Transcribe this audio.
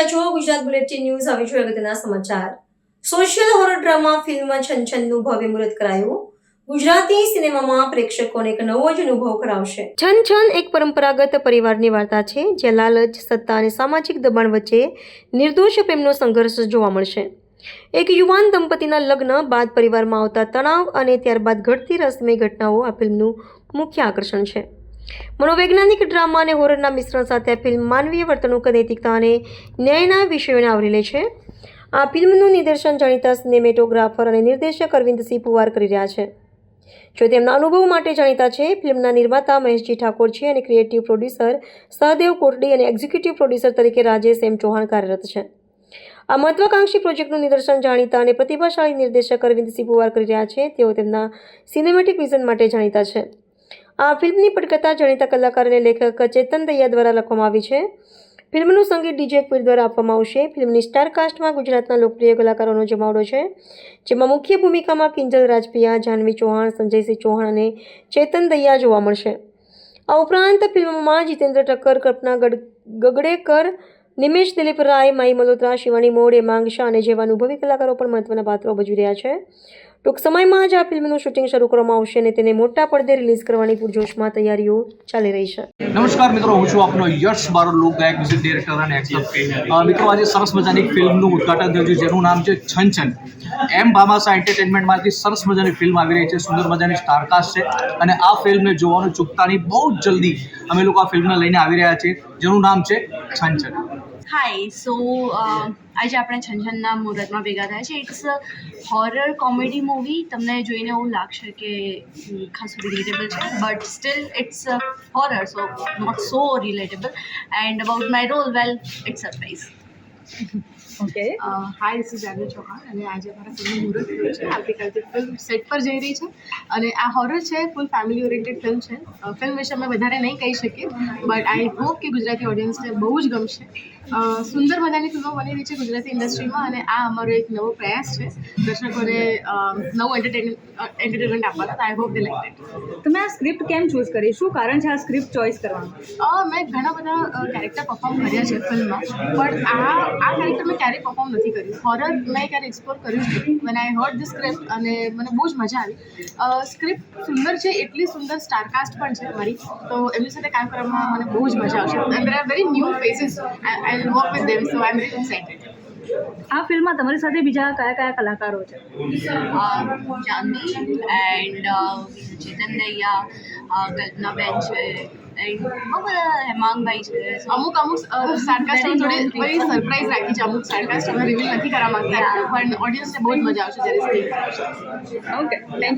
રહ્યા છો Gujarat bulletin news. હવે જોઈએ અગત્યના સમાચાર. સોશિયલ હોરર ડ્રામા ફિલ્મ છનછનનું ભવ્ય મુહૂર્ત કરાયું. ગુજરાતી સિનેમામાં પ્રેક્ષકોને એક નવો જ અનુભવ કરાવશે. છનછન એક પરંપરાગત પરિવારની વાર્તા છે, જ્યાં લાલચ, સત્તા અને સામાજિક દબાણ વચ્ચે નિર્દોષ પ્રેમનો સંઘર્ષ જોવા મળશે. એક યુવાન દંપતીના લગ્ન બાદ પરિવારમાં આવતા તણાવ અને ત્યારબાદ ઘટતી રહસ્યમય ઘટનાઓ આ ફિલ્મનું મુખ્ય આકર્ષણ છે. મનોવૈજ્ઞાનિક ડ્રામા અને હોરરના મિશ્રણ સાથે આ ફિલ્મ માનવીય વર્તણૂક, નૈતિકતા અને ન્યાયના વિષયોને આવરી લે છે. આ ફિલ્મનું નિર્દેશન જાણીતા સિનેમેટોગ્રાફર અને નિર્દેશક અરવિંદસિંહ પુવાર કરી રહ્યા છે, જો તેમના અનુભવ માટે જાણીતા છે. ફિલ્મના નિર્માતા મહેશજી ઠાકોર છે અને ક્રિએટિવ પ્રોડ્યુસર સહદેવ કોટડી અને એક્ઝિક્યુટિવ પ્રોડ્યુસર તરીકે રાજેશ એમ ચૌહાણ કાર્યરત છે. આ મહત્વાકાંક્ષી પ્રોજેક્ટનું નિદર્શન જાણીતા અને પ્રતિભાશાળી નિર્દેશક અરવિંદસિંહ પુવાર કરી રહ્યા છે. તેઓ તેમના સિનેમેટિક વિઝન માટે જાણીતા છે. આ ફિલ્મની પટકથા જાણીતા કલાકાર અને લેખક ચેતન દૈયા દ્વારા લખવામાં આવી છે. ફિલ્મનું સંગીત ડીજે પીર દ્વારા આપવામાં આવશે. ફિલ્મની સ્ટાર કાસ્ટમાં ગુજરાતના લોકપ્રિય કલાકારોનો જમાવડો છે, જેમાં મુખ્ય ભૂમિકામાં કિંજલ રાજપિયા, જાહ્નવી ચૌહાણ, સંજયસિંહ ચૌહાણ અને ચેતન દૈયા જોવા મળશે. આ ઉપરાંત ફિલ્મમાં જીતેન્દ્ર ઠક્કર, કલ્પના ગગડેકર, નિમેશ દિલીપ રાય, માઈ મલ્હોત્રા, શિવાની મોડ, હેમાંગ શાહ અને જેવા અનુભવી કલાકારો પણ મહત્વના પાત્રો ભજવી રહ્યા છે. ટૂંક સમયમાં જ આ ફિલ્મનું શૂટિંગ શરૂ કરવામાં આવશે અને તેને મોટા પડદે રિલીઝ કરવાની પૂરજોશમાં તૈયારીઓ ચાલી રહી છે. નમસ્કાર મિત્રો, હું છું આપનો યશ બારોટ, ગાયક, મ્યુઝિક ડિરેક્ટર અને એક્ટર. મિત્રો, આજે સરસ મજાની ફિલ્મનું ઉદઘાટન થયું છે, જેનું નામ છે છનછન. એમ ભામાસા એન્ટરટેનમેન્ટમાંથી સરસ મજાની ફિલ્મ આવી રહી છે. સુંદર મજાની સ્ટારકાસ્ટ છે અને આ ફિલ્મને જોવાનું ચૂકતાની બહુ જ જલ્દી અમે લોકો આ ફિલ્મને લઈને આવી રહ્યા છીએ, જેનું નામ છે છનછન. હાય, સો આજે આપણે છનછનના મુહૂર્તમાં ભેગા થયા છે. It's a horror comedy movie. તમને જોઈને એવું લાગશે કે ખાસું રિલેટેબલ છે, but still it's a horror, so not so relatable. And about my role, well, it's surprise. Okay, hi, this is Janhvi Chauhan અને આજે અમારા ફિલ્મનું મુહૂર્ત થયું છે. આવતીકાલથી ફિલ્મ સેટ પર જઈ રહી છે અને આ હોરર છે, ફૂલ ફેમિલી ઓરિએન્ટેડ ફિલ્મ છે. ફિલ્મ વિશે અમે વધારે નહીં કહી શકીએ, બટ આઈ હોપ કે ગુજરાતી ઓડિયન્સને બહુ જ ગમશે. સુંદર મજાની ફિલ્મો બની રહી છે ગુજરાતી ઇન્ડસ્ટ્રીમાં અને આ અમારો એક નવો પ્રયાસ છે દર્શકોને નવું એન્ટરટેનમેન્ટ આપવાનો. I hope they like it. તમે આ સ્ક્રિપ્ટ કેમ ચૂઝ કરી? શું કારણ છે આ સ્ક્રિપ્ટ ચોઇસ કરવાનું? મેં ઘણા બધા કેરેક્ટર પરફોર્મ કર્યા છે ફિલ્મમાં, પણ આ કેરેક્ટર મેં ક્યારેય પરફોર્મ નથી કર્યું. હોરર મેં ક્યારે એક્સપ્લોર કર્યું જ નથી. મને આઈ હર્ડ ધ સ્ક્રિપ્ટ અને મને બહુ જ મજા આવી. સ્ક્રિપ્ટ સુંદર છે, એટલી સુંદર સ્ટારકાસ્ટ પણ છે મારી, તો એમની સાથે કામ કરવામાં મને બહુ જ મજા આવશે. And there are very new faces. I will work with them, so I'm really excited. આ ફિલ્મમાં તમારી સાથે બીજા કયા કયા કલાકારો છે? જાહ્નવી એન્ડ ચેતન દૈયા, કલ્પનાબેન છે, એન્ડ બહુ બધા હેમાંગભાઈ છે. અમુક સાર્કાસ્ટ અમે થોડી બધી સરપ્રાઈઝ રાખી છે. અમુક સાર્કાસ્ટ અમે રિવીલ નથી કરવા માંગતા, પણ ઓડિયન્સને બહુ જ મજા આવશે જ્યારે સ્ક્રીન પર આવશે. Okay, thank